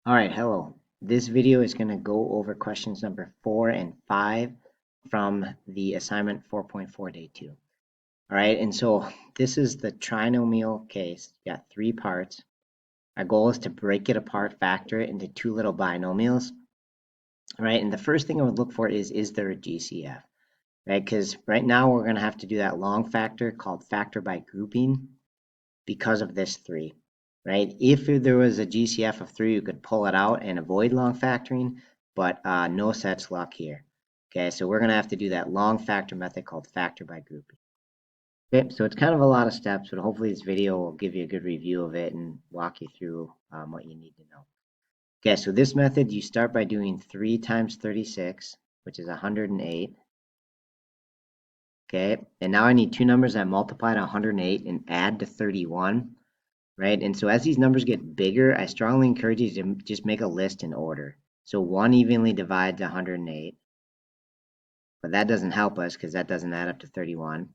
All right, hello. This video is going to go over questions number 4 and 5 from the assignment 4.4 day 2. All right, and so this is the trinomial case. You got 3 parts. Our goal is to break it apart, factor it into 2 little binomials. All right, and the first thing I would look for is there a GCF? Right, because right now we're going to have to do that long factor called factor by grouping because of this 3. Right? If there was a GCF of 3, you could pull it out and avoid long factoring, but no such luck here. Okay, so we're going to have to do that long factor method called factor by grouping. Okay, so it's kind of a lot of steps, but hopefully this video will give you a good review of it and walk you through what you need to know. Okay, so this method, you start by doing 3 times 36, which is 108. Okay, and now I need 2 numbers that multiply to 108 and add to 31. Right? And so as these numbers get bigger, I strongly encourage you to just make a list in order. So 1 evenly divides 108, but that doesn't help us because that doesn't add up to 31.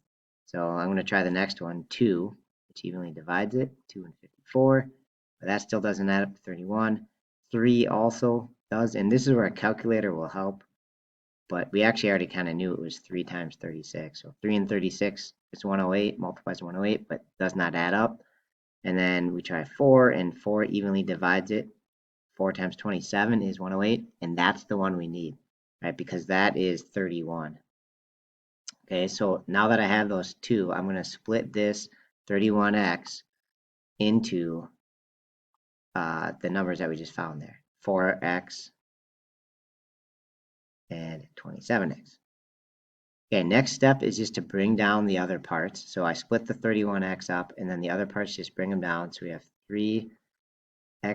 So I'm going to try the next one, 2, which evenly divides it, 2 and 54, but that still doesn't add up to 31. 3 also does, and this is where a calculator will help, but we actually already kind of knew it was 3 times 36. So 3 and 36 is 108, multiplies 108, but does not add up. And then we try 4, and 4 evenly divides it. 4 times 27 is 108, and that's the one we need, right? Because that is 31. Okay, so now that I have those two, I'm going to split this 31x into the numbers that we just found there, 4x and 27x. Okay, next step is just to bring down the other parts. So I split the 31x up, and then the other parts just bring them down. So we have 3x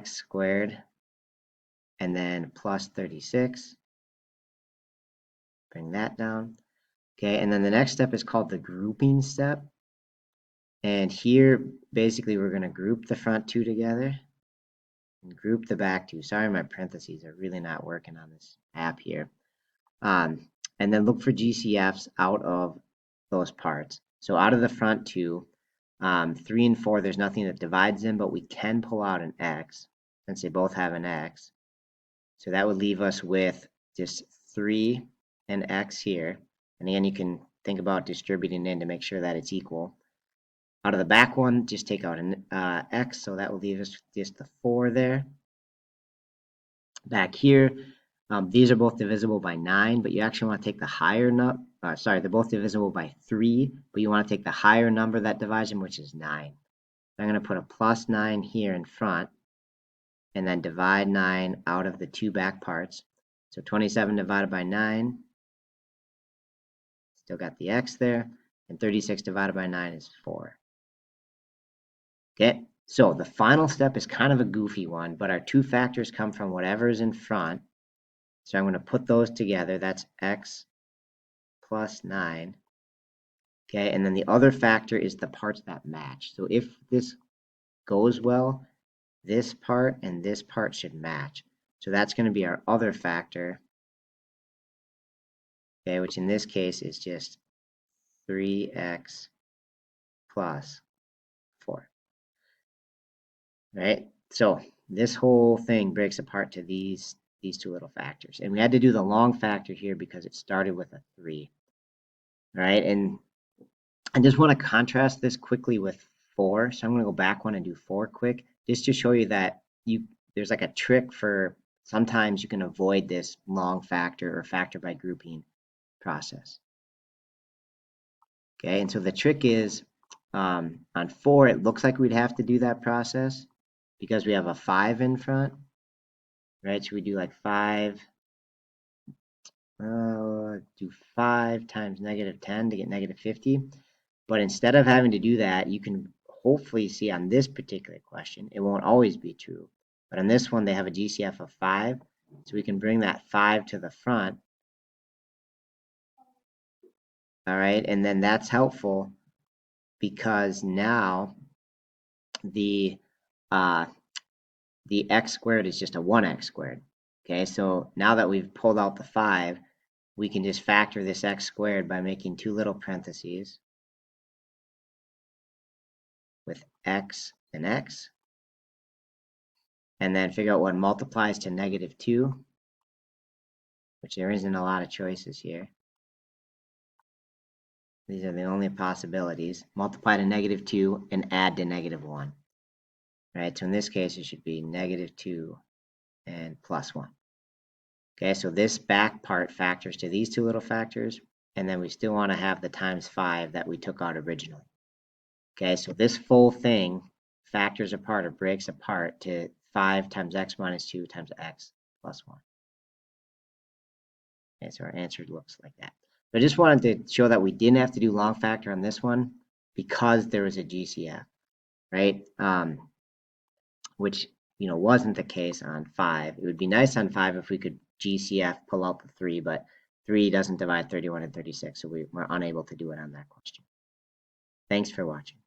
squared and then plus 36. Bring that down. Okay, and then the next step is called the grouping step. And here, basically, we're going to group the front two together and group the back two. Sorry, my parentheses are really not working on this app here. And then look for GCFs out of those parts. So out of the front two, 3 and 4, there's nothing that divides them, but we can pull out an x since they both have an x. So that would leave us with just 3 and x here. And again, you can think about distributing in to make sure that it's equal. Out of the back one, just take out an x, so that will leave us just the 4 there. Back here, these are both divisible by 9, but you actually want to take the higher number. Sorry, they're both divisible by 3, but you want to take the higher number that divides them, which is 9. I'm going to put a plus 9 here in front, and then divide 9 out of the two back parts. So 27 divided by 9, still got the x there, and 36 divided by 9 is 4. Okay, so the final step is kind of a goofy one, but our two factors come from whatever is in front. So I'm going to put those together. That's x plus 9. Okay, and then the other factor is the parts that match. So if this goes well, this part and this part should match. So that's going to be our other factor, okay, which in this case is just 3x plus 4. Right? So this whole thing breaks apart to these two little factors. And we had to do the long factor here because it started with a 3. All right, and I just want to contrast this quickly with 4. So I'm going to go back one and do 4 quick, just to show you that there's like a trick for sometimes you can avoid this long factor or factor by grouping process. Okay, and so the trick is on 4, it looks like we'd have to do that process because we have a 5 in front, right? So we do like 5, do 5 times negative 10 to get negative 50. But instead of having to do that, you can hopefully see on this particular question, it won't always be true. But on this one, they have a GCF of 5. So we can bring that 5 to the front. All right, and then that's helpful because now the x squared is just a 1x squared. Okay, so now that we've pulled out the 5, we can just factor this x squared by making two little parentheses with x and x. and then figure out what multiplies to -2, which there isn't a lot of choices here. These are the only possibilities. Multiply to -2 and add to -1. Right, so in this case, it should be -2 and +1. Okay, so this back part factors to these two little factors, and then we still want to have the times 5 that we took out originally. Okay, so this full thing factors apart or breaks apart to 5 times x minus 2 times x plus 1. Okay, so our answer looks like that. But I just wanted to show that we didn't have to do long factor on this one because there was a GCF, right? Which wasn't the case on 5. It would be nice on 5 if we could GCF pull out the 3, but 3 doesn't divide 31 and 36, so we're unable to do it on that question. Thanks for watching.